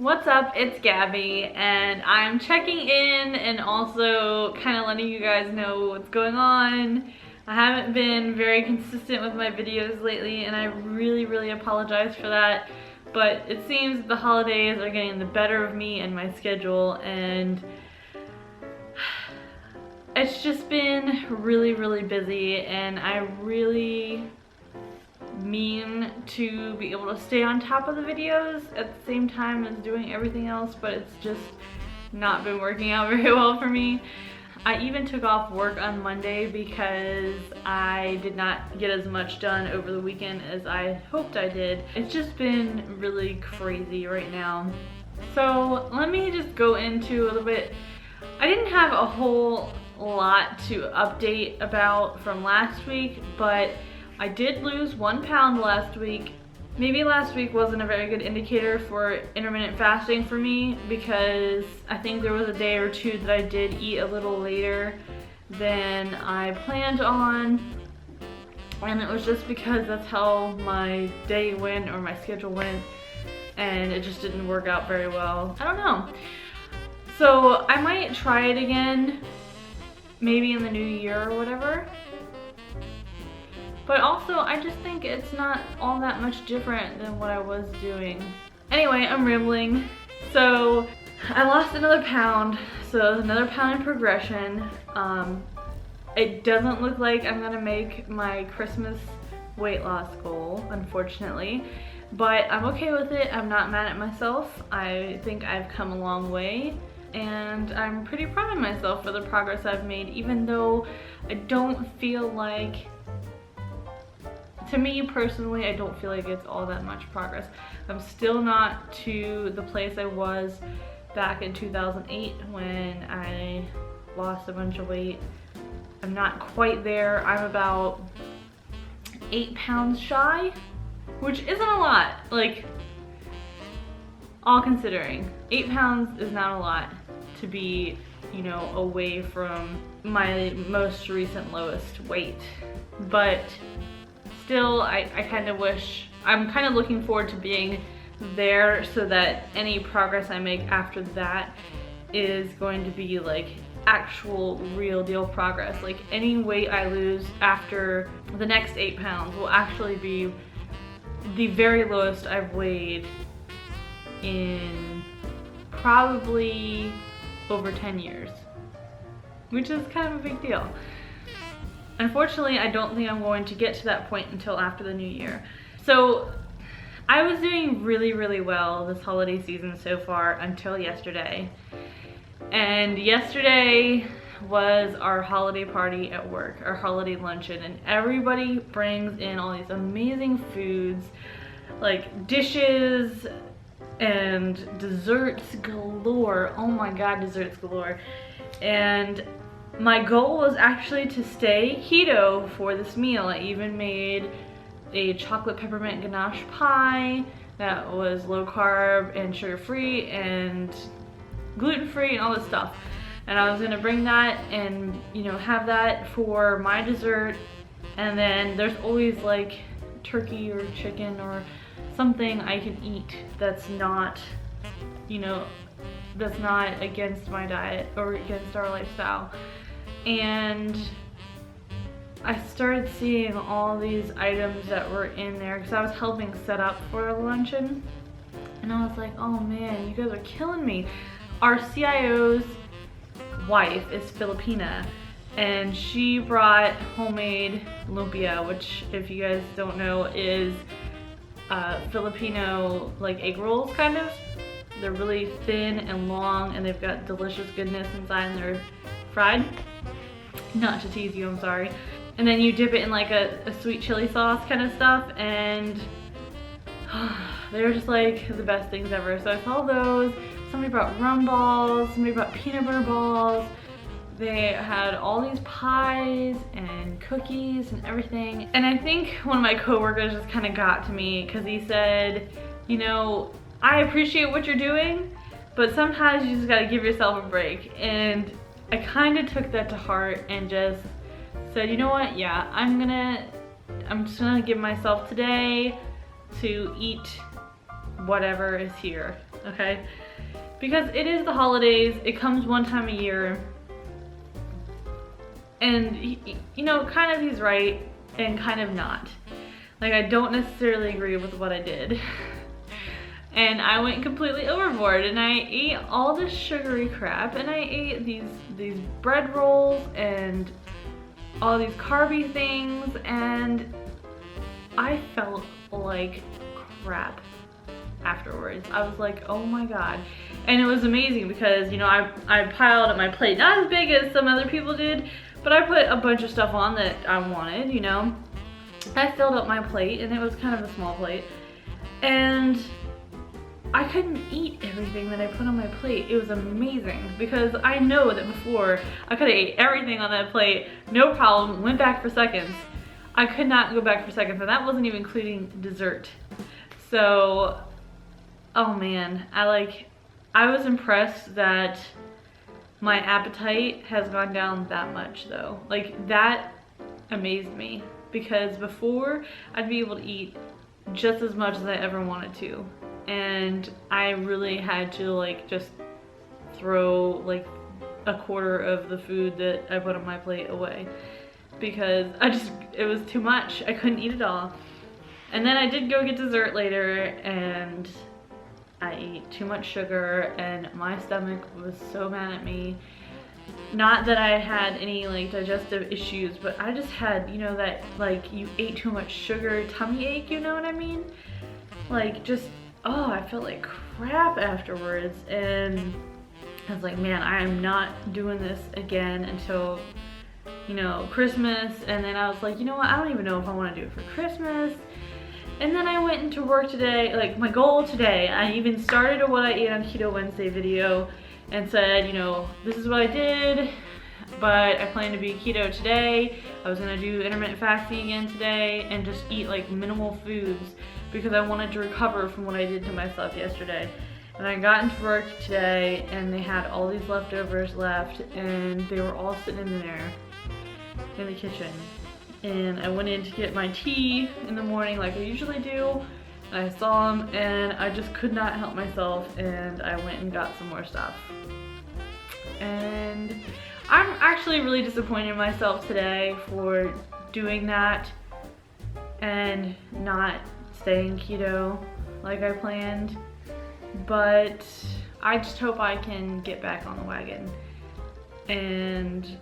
What's up? It's Gabby, and I'm checking in and also kind of letting you guys know what's going on. I haven't been very consistent with my videos lately, and I really apologize for that. But it seems the holidays are getting the better of me and my schedule, and it's just been really busy, and I really mean to be able to stay on top of the videos at the same time as doing everything else, but it's just not been working out very well for me. I even took off work on Monday because I did not get as much done over the weekend as I hoped I did. It's just been really crazy right now. So let me just go into a little bit. I didn't have a whole lot to update about from last week, but I did lose 1 pound last week. Maybe last week wasn't a very good indicator for intermittent fasting for me because I think there was a day or two that I did eat a little later than I planned on. And it was just because that's how my day went or my schedule went, and it just didn't work out very well. I don't know. So I might try it again, maybe in the new year or whatever. But also, I just think it's not all that much different than what I was doing. Anyway, I'm rambling. So, I lost another pound, so there's another pound in progression. It doesn't look like I'm gonna make my Christmas weight loss goal, unfortunately. But I'm okay with it. I'm not mad at myself. I think I've come a long way, and I'm pretty proud of myself for the progress I've made, even though I don't feel like, to me personally, I don't feel like it's all that much progress. I'm still not to the place I was back in 2008 when I lost a bunch of weight. I'm not quite there. I'm about 8 pounds shy, which isn't a lot, like, all considering. 8 pounds is not a lot to be, you know, away from my most recent lowest weight. But still, I kind of wish, I'm kind of looking forward to being there so that any progress I make after that is going to be like actual real deal progress. Like any weight I lose after the next 8 pounds will actually be the very lowest I've weighed in probably over 10 years, which is kind of a big deal. Unfortunately, I don't think I'm going to get to that point until after the new year. So I was doing really well this holiday season so far until yesterday. And yesterday was our holiday party at work, our holiday luncheon, and everybody brings in all these amazing foods, like dishes and desserts galore. Oh my god, desserts galore. And my goal was actually to stay keto for this meal. I even made a chocolate peppermint ganache pie that was low carb and sugar free and gluten free and all this stuff. And I was gonna bring that and, you know, have that for my dessert. And then there's always like turkey or chicken or something I can eat that's not, you know, that's not against my diet or against our lifestyle. And I started seeing all these items that were in there because I was helping set up for a luncheon, and I was like, oh man, you guys are killing me. Our CIO's wife is Filipina, and she brought homemade lumpia, which, if you guys don't know, is Filipino like egg rolls kind of. They're really thin and long, and they've got delicious goodness inside, and they're fried. Not to tease you, I'm sorry. And then you dip it in like a sweet chili sauce kind of stuff, and they're just like the best things ever. So I saw those. Somebody brought rum balls, somebody brought peanut butter balls. They had all these pies and cookies and everything. And I think one of my coworkers just kind of got to me because he said, you know, I appreciate what you're doing, but sometimes you just gotta give yourself a break. And I kind of took that to heart and just said, you know what, yeah, I'm just gonna give myself today to eat whatever is here. okay? Because it is the holidays, it comes one time a year, and you know, kind of he's right and kind of not. Like, I don't necessarily agree with what I did. And I went completely overboard, and I ate all this sugary crap, and I ate these bread rolls and all these carby things, and I felt like crap afterwards. I was like, oh my god. And it was amazing because, you know, I piled up my plate, not as big as some other people did, but I put a bunch of stuff on that I wanted, you know. I filled up my plate, and it was kind of a small plate, and I couldn't eat everything that I put on my plate. It was amazing because I know that before I could have ate everything on that plate, no problem, went back for seconds. I could not go back for seconds, and that wasn't even including dessert. So, oh man, I was impressed that my appetite has gone down that much though. Like, that amazed me because before I'd be able to eat just as much as I ever wanted to. And I really had to like just throw like a quarter of the food that I put on my plate away because it was too much. I couldn't eat it all. And then I did go get dessert later, and I ate too much sugar, and my stomach was so mad at me. Not that I had any like digestive issues, but I just had, you know, that like you ate too much sugar tummy ache, you know what I mean? Like, just, oh, I felt like crap afterwards, and I was like, man, I am not doing this again until, you know, Christmas. And then I was like, you know what, I don't even know if I want to do it for Christmas. And then I went into work today, like my goal today, I even started a What I Ate on Keto Wednesday video and said, you know, this is what I did, but I plan to be keto today. I was gonna do intermittent fasting again today and just eat like minimal foods because I wanted to recover from what I did to myself yesterday. And I got into work today and they had all these leftovers left, and they were all sitting in there in the kitchen. And I went in to get my tea in the morning like I usually do, and I saw them and I just could not help myself, and I went and got some more stuff. And I'm actually really disappointed in myself today for doing that and not staying keto like I planned, but I just hope I can get back on the wagon, and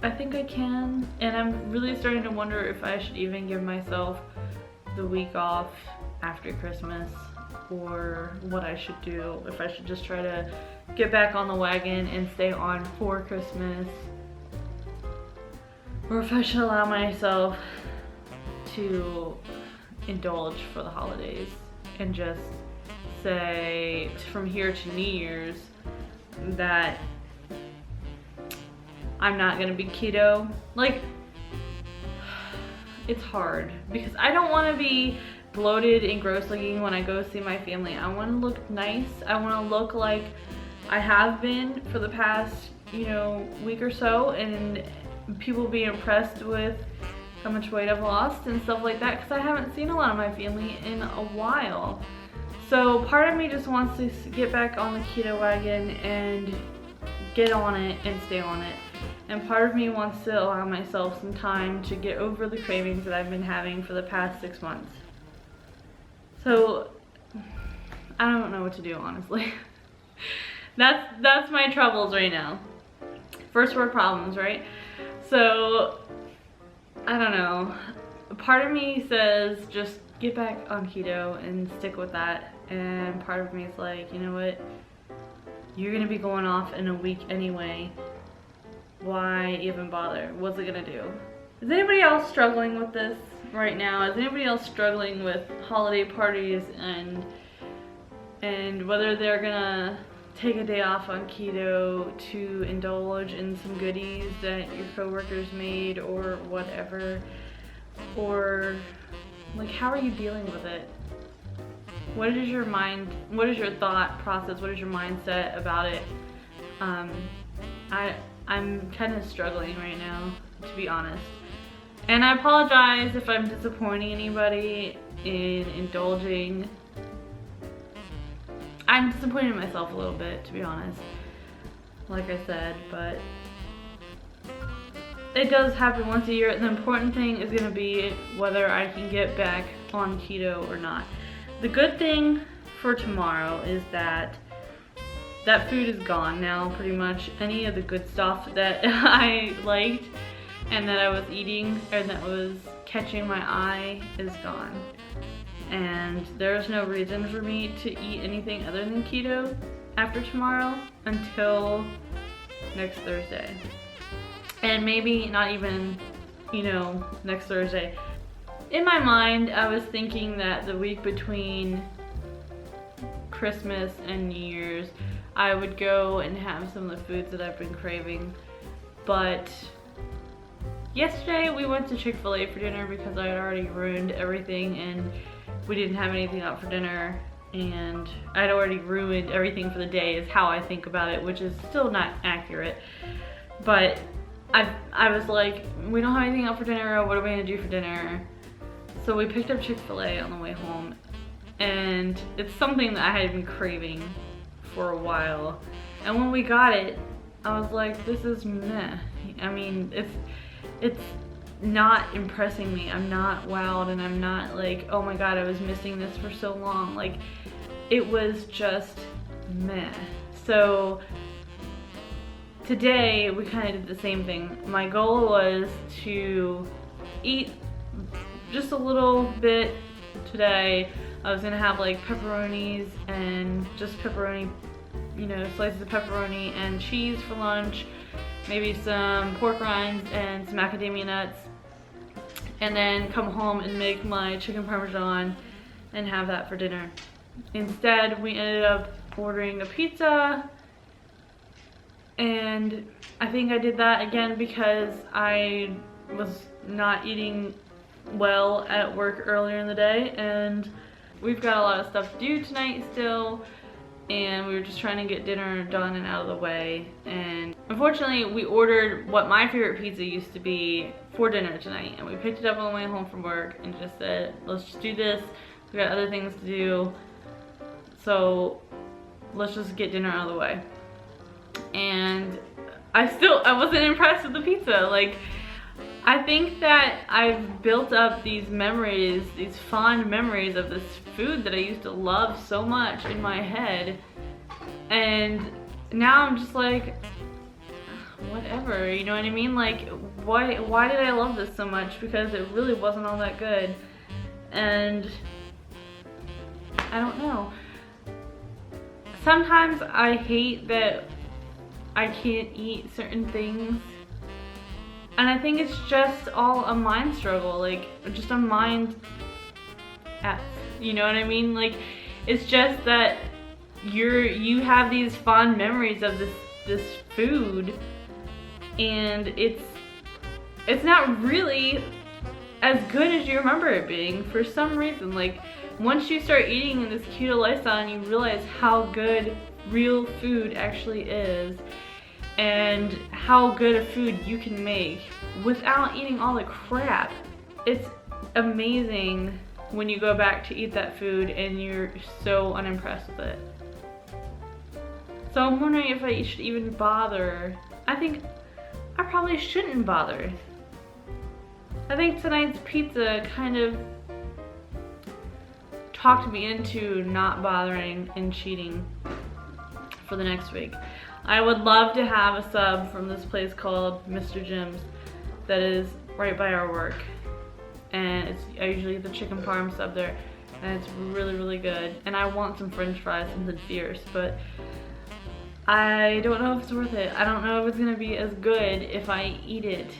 I think I can. And I'm really starting to wonder if I should even give myself the week off after Christmas, or what I should do, if I should just try to get back on the wagon and stay on for Christmas, or if I should allow myself to indulge for the holidays and just say from here to New Year's that I'm not gonna be keto. Like, it's hard because I don't want to be bloated and gross looking when I go see my family. I want to look nice. I want to look like I have been for the past, you know, week or so, and people be impressed with how much weight I've lost and stuff like that, because I haven't seen a lot of my family in a while. So part of me just wants to get back on the keto wagon and get on it and stay on it. And part of me wants to allow myself some time to get over the cravings that I've been having for the past 6 months. So I don't know what to do, honestly. That's my troubles right now. First world problems, right? So I don't know. Part of me says just get back on keto and stick with that. And part of me is like, you know what? You're gonna be going off in a week anyway. Why even bother? What's it gonna do? Is anybody else struggling with this right now? Is anybody else struggling with holiday parties and whether they're gonna take a day off on keto to indulge in some goodies that your coworkers made or whatever? Or like, how are you dealing with it? What is your thought process? What is your mindset about it? I'm kind of struggling right now, to be honest. And I apologize if I'm disappointing anybody in indulging I'm disappointed in myself a little bit, to be honest, like I said, but it does happen once a year, and the important thing is gonna be whether I can get back on keto or not. The good thing for tomorrow is that food is gone now, pretty much. Any of the good stuff that I liked and that I was eating and that was catching my eye is gone. And there's no reason for me to eat anything other than keto after tomorrow until next Thursday. And maybe not even, you know, next Thursday. In my mind, I was thinking that the week between Christmas and New Year's, I would go and have some of the foods that I've been craving. But yesterday we went to Chick-fil-A for dinner because I had already ruined everything and we didn't have anything out for dinner, and I'd already ruined everything for the day is how I think about it, which is still not accurate. But I was like, we don't have anything out for dinner, what are we gonna do for dinner? So we picked up Chick-fil-A on the way home, and it's something that I had been craving for a while. And when we got it, I was like, this is meh. I mean, it's not impressing me. I'm not wowed, and I'm not like, oh my god, I was missing this for so long. Like, it was just meh. So today we kind of did the same thing. My goal was to eat just a little bit today. I was gonna have like pepperonis and just pepperoni, you know, slices of pepperoni and cheese for lunch, maybe some pork rinds and some macadamia nuts, and then come home and make my chicken parmesan and have that for dinner. Instead, we ended up ordering a pizza, and I think I did that again because I was not eating well at work earlier in the day, and we've got a lot of stuff to do tonight still, and we were just trying to get dinner done and out of the way. And unfortunately, we ordered what my favorite pizza used to be for dinner tonight, and we picked it up on the way home from work and just said, let's just do this. We got other things to do, so let's just get dinner out of the way. And I wasn't impressed with the pizza. Like, I think that I've built up these memories, these fond memories of this food that I used to love so much in my head, and now I'm just like, whatever, you know what I mean? Like, why did I love this so much? Because it really wasn't all that good, and I don't know. Sometimes I hate that I can't eat certain things. And I think it's just all a mind struggle, like just a mind F, you know what I mean? Like, it's just that you have these fond memories of this food, and it's not really as good as you remember it being for some reason. Like, once you start eating in this keto lifestyle and you realize how good real food actually is, and how good a food you can make without eating all the crap. It's amazing when you go back to eat that food and you're so unimpressed with it. So I'm wondering if I should even bother. I think I probably shouldn't bother. I think tonight's pizza kind of talked me into not bothering and cheating for the next week. I would love to have a sub from this place called Mr. Jim's that is right by our work, and I usually get the chicken parm sub there, and it's really, really good. And I want some french fries, something fierce, but I don't know if it's worth it. I don't know if it's gonna be as good if I eat it.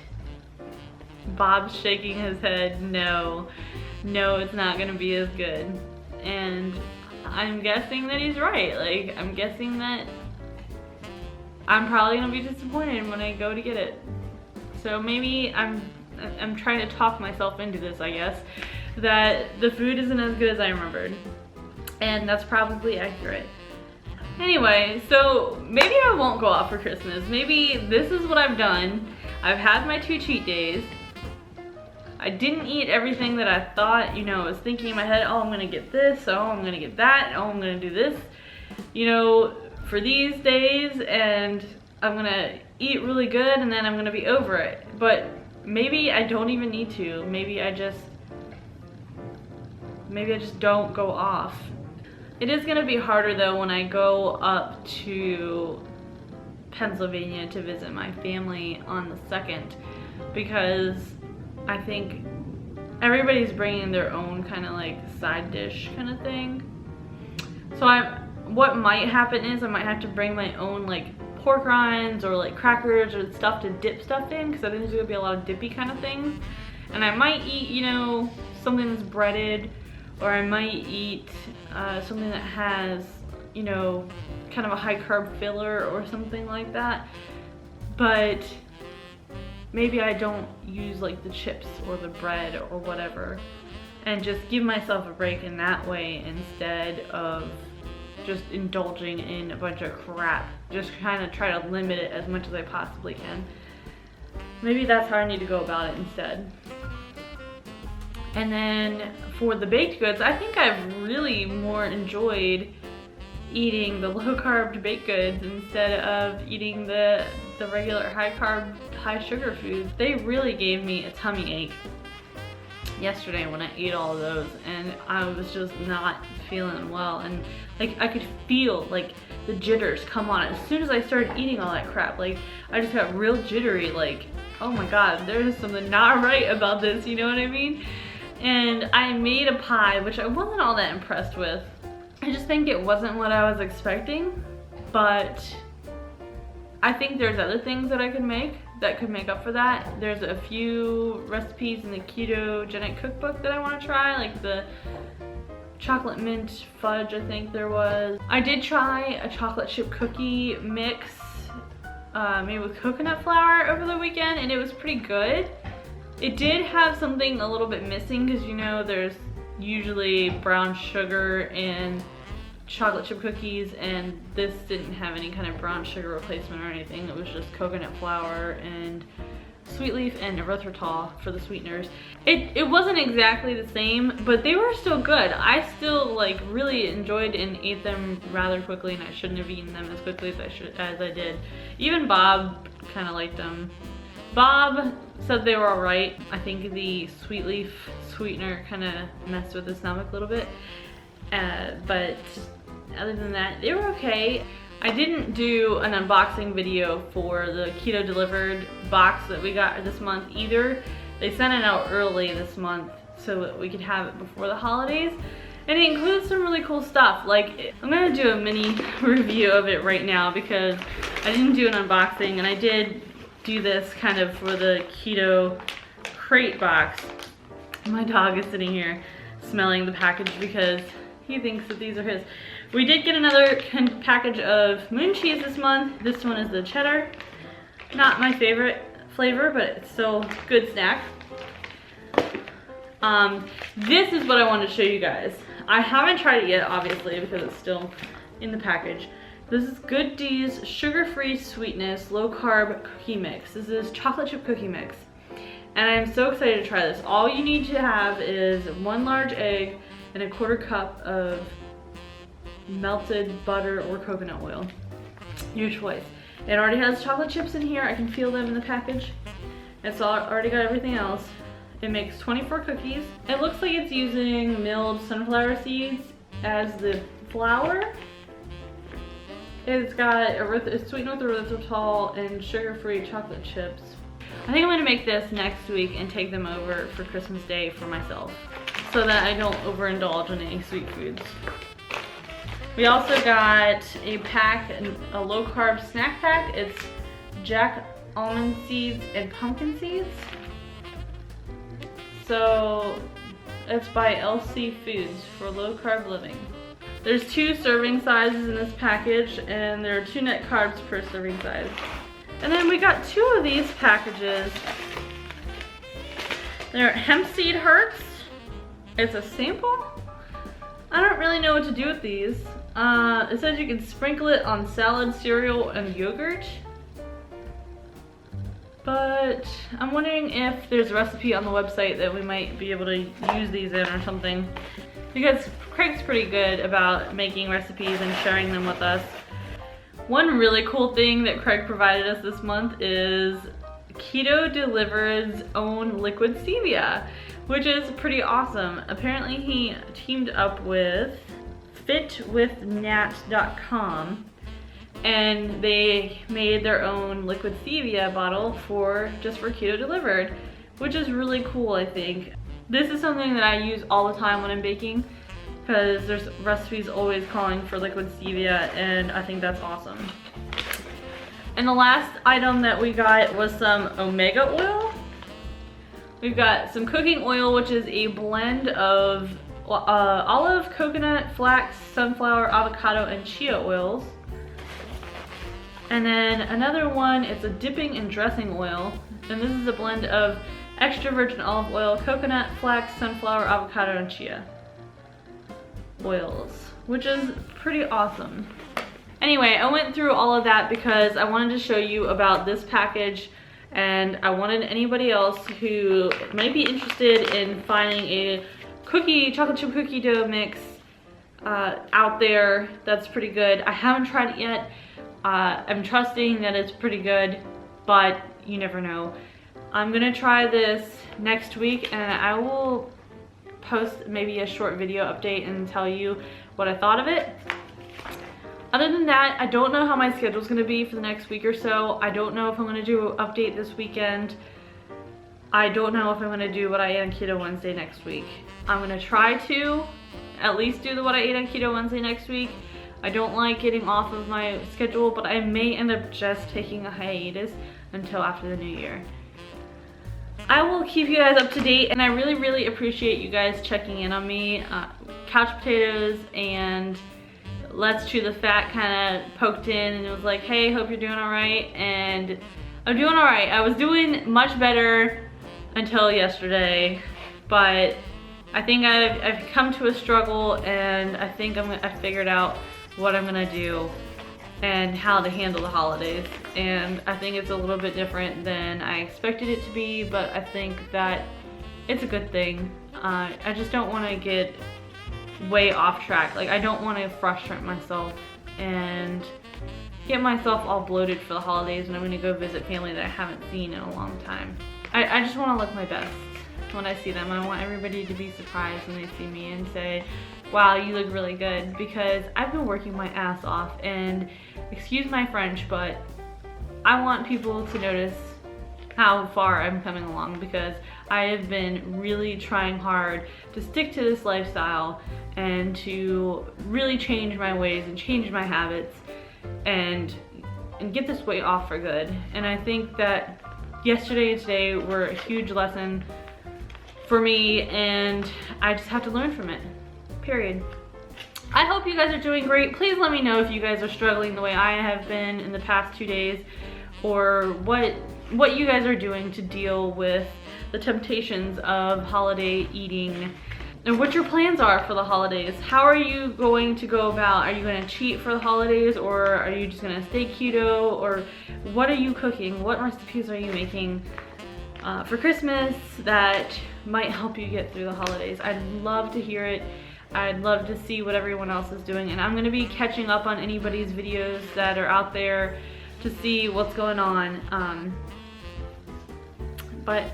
Bob's shaking his head. No, it's not gonna be as good. And I'm guessing that he's right. Like, I'm guessing that I'm probably gonna be disappointed when I go to get it. So maybe I'm trying to talk myself into this, I guess, that the food isn't as good as I remembered. And that's probably accurate. Anyway, so maybe I won't go out for Christmas. Maybe this is what I've done. I've had my 2 cheat days. I didn't eat everything that I thought, you know, I was thinking in my head, oh, I'm gonna get this, oh, I'm gonna get that, oh, I'm gonna do this. you know, for these days, and I'm gonna eat really good and then I'm gonna be over it. But maybe I don't even need to. Maybe I just don't go off. It is gonna be harder though when I go up to Pennsylvania to visit my family on the 2nd, because I think everybody's bringing their own kind of like side dish kind of thing. So what might happen is I might have to bring my own like pork rinds or like crackers or stuff to dip stuff in, because I think there's gonna be a lot of dippy kind of things. And I might eat, you know, something that's breaded, or I might eat something that has, you know, kind of a high carb filler or something like that. But maybe I don't use like the chips or the bread or whatever, and just give myself a break in that way instead of just indulging in a bunch of crap. Just kind of try to limit it as much as I possibly can. Maybe that's how I need to go about it instead. And then for the baked goods, I think I've really more enjoyed eating the low carb baked goods instead of eating the regular high carb, high sugar foods. They really gave me a tummy ache yesterday when I ate all of those, and I was just not feeling well, and like I could feel like the jitters come on as soon as I started eating all that crap. Like I just got real jittery, like, oh my god, there's something not right about this, you know what I mean? And I made a pie, which I wasn't all that impressed with. I just think it wasn't what I was expecting, but I think there's other things that I could make that could make up for that. There's a few recipes in the Ketogenic cookbook that I want to try, like the chocolate mint fudge, I think there was. I did try a chocolate chip cookie mix made with coconut flour over the weekend, and it was pretty good. It did have something a little bit missing, because you know there's usually brown sugar in chocolate chip cookies, and this didn't have any kind of brown sugar replacement or anything. It was just coconut flour and sweet leaf and erythritol for the sweeteners. It wasn't exactly the same, but they were still good. I still like really enjoyed and ate them rather quickly, and I shouldn't have eaten them as quickly as I did. Even Bob kind of liked them. Bob said they were alright. I think the sweet leaf sweetener kind of messed with his stomach a little bit, but other than that, they were okay. I didn't do an unboxing video for the Keto Delivered box that we got this month either. They sent it out early this month so that we could have it before the holidays. And it includes some really cool stuff. Like, I'm gonna do a mini review of it right now because I didn't do an unboxing, and I did do this kind of for the keto crate box. My dog is sitting here smelling the package because he thinks that these are his. We did get another package of moon cheese this month. This one is the cheddar. Not my favorite flavor, but it's still a good snack. This is what I wanted to show you guys. I haven't tried it yet, obviously, because it's still in the package. This is Good D's Sugar-Free Sweetness Low Carb Cookie Mix. This is chocolate chip cookie mix. And I'm so excited to try this. All you need to have is 1 large egg and a 1/4 cup of melted butter or coconut oil. Your choice. It already has chocolate chips in here. I can feel them in the package. It's already got everything else. It makes 24 cookies. It looks like it's using milled sunflower seeds as the flour. It's got it's sweetened with erythritol and sugar-free chocolate chips. I think I'm gonna make this next week and take them over for Christmas Day for myself, so that I don't overindulge in any sweet foods. We also got a pack, a low carb snack pack. It's Jack almond seeds and pumpkin seeds. So it's by LC Foods for low carb living. There's 2 serving sizes in this package, and there are 2 net carbs per serving size. And then we got 2 of these packages. They're hemp seed hearts. It's a sample. I don't really know what to do with these. It says you can sprinkle it on salad, cereal, and yogurt. But I'm wondering if there's a recipe on the website that we might be able to use these in or something. because Craig's pretty good about making recipes and sharing them with us. One really cool thing that Craig provided us this month is Keto Delivered's own liquid stevia, which is pretty awesome. Apparently he teamed up with fitwithnat.com and they made their own liquid stevia bottle just for Keto Delivered, which is really cool, I think. This is something that I use all the time when I'm baking because there's recipes always calling for liquid stevia, and I think that's awesome. And the last item that we got was some omega oil. We've got some cooking oil, which is a blend of olive, coconut, flax, sunflower, avocado, and chia oils. And then another one, it's a dipping and dressing oil. And this is a blend of extra virgin olive oil, coconut, flax, sunflower, avocado, and chia oils, which is pretty awesome. Anyway, I went through all of that because I wanted to show you about this package, and I wanted anybody else who might be interested in finding a chocolate chip cookie dough mix out there that's pretty good. I haven't tried it yet. I'm trusting that it's pretty good, but you never know. I'm gonna try this next week, and I will post maybe a short video update and tell you what I thought of it. Other than that, I don't know how my schedule is going to be for the next week or so. I don't know if I'm going to do an update this weekend. I don't know if I'm going to do what I ate on Keto Wednesday next week. I'm going to try to at least do what I ate on Keto Wednesday next week. I don't like getting off of my schedule, but I may end up just taking a hiatus until after the new year. I will keep you guys up to date, and I really, really appreciate you guys checking in on me. Couch Potatoes and Let's Chew the Fat kind of poked in and it was like, hey, hope you're doing all right. And I'm doing all right. I was doing much better until yesterday, but I think I've come to a struggle, and I think I figured out what I'm gonna do and how to handle the holidays. And I think it's a little bit different than I expected it to be, but I think that it's a good thing. I just don't want to get way off track. Like, I don't want to frustrate myself and get myself all bloated for the holidays when I'm going to go visit family that I haven't seen in a long time. I just want to look my best when I see them. I want everybody to be surprised when they see me and say, wow, you look really good, because I've been working my ass off, and excuse my French, but I want people to notice how far I'm coming along, because I have been really trying hard to stick to this lifestyle and to really change my ways and change my habits and get this weight off for good. And I think that yesterday and today were a huge lesson for me, and I just have to learn from it. Period. I hope you guys are doing great. Please let me know if you guys are struggling the way I have been in the past 2 days, or what you guys are doing to deal with the temptations of holiday eating, and what your plans are for the holidays. How are you going to go about? Are you going to cheat for the holidays, or are you just going to stay keto, or what are you cooking? What recipes are you making for Christmas that might help you get through the holidays? I'd love to hear it. I'd love to see what everyone else is doing, and I'm going to be catching up on anybody's videos that are out there to see what's going on. But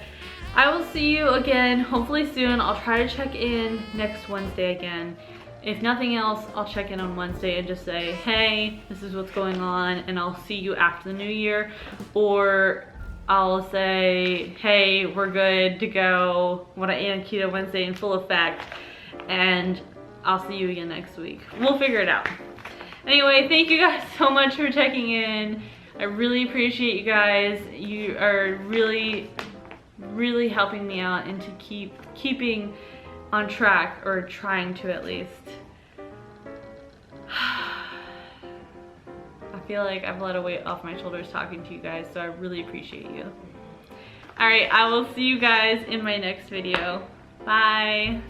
I will see you again hopefully soon. I'll try to check in next Wednesday again. If nothing else, I'll check in on Wednesday and just say, hey, this is what's going on, and I'll see you after the new year. Or I'll say, hey, we're good to go, what I ate on Keto Wednesday in full effect, and I'll see you again next week. We'll figure it out. Anyway, thank you guys so much for checking in. I really appreciate you guys. You are really, really helping me out and to keeping on track, or trying to at least. I feel like I've let a weight off my shoulders talking to you guys, so I really appreciate you. Alright, I will see you guys in my next video. Bye!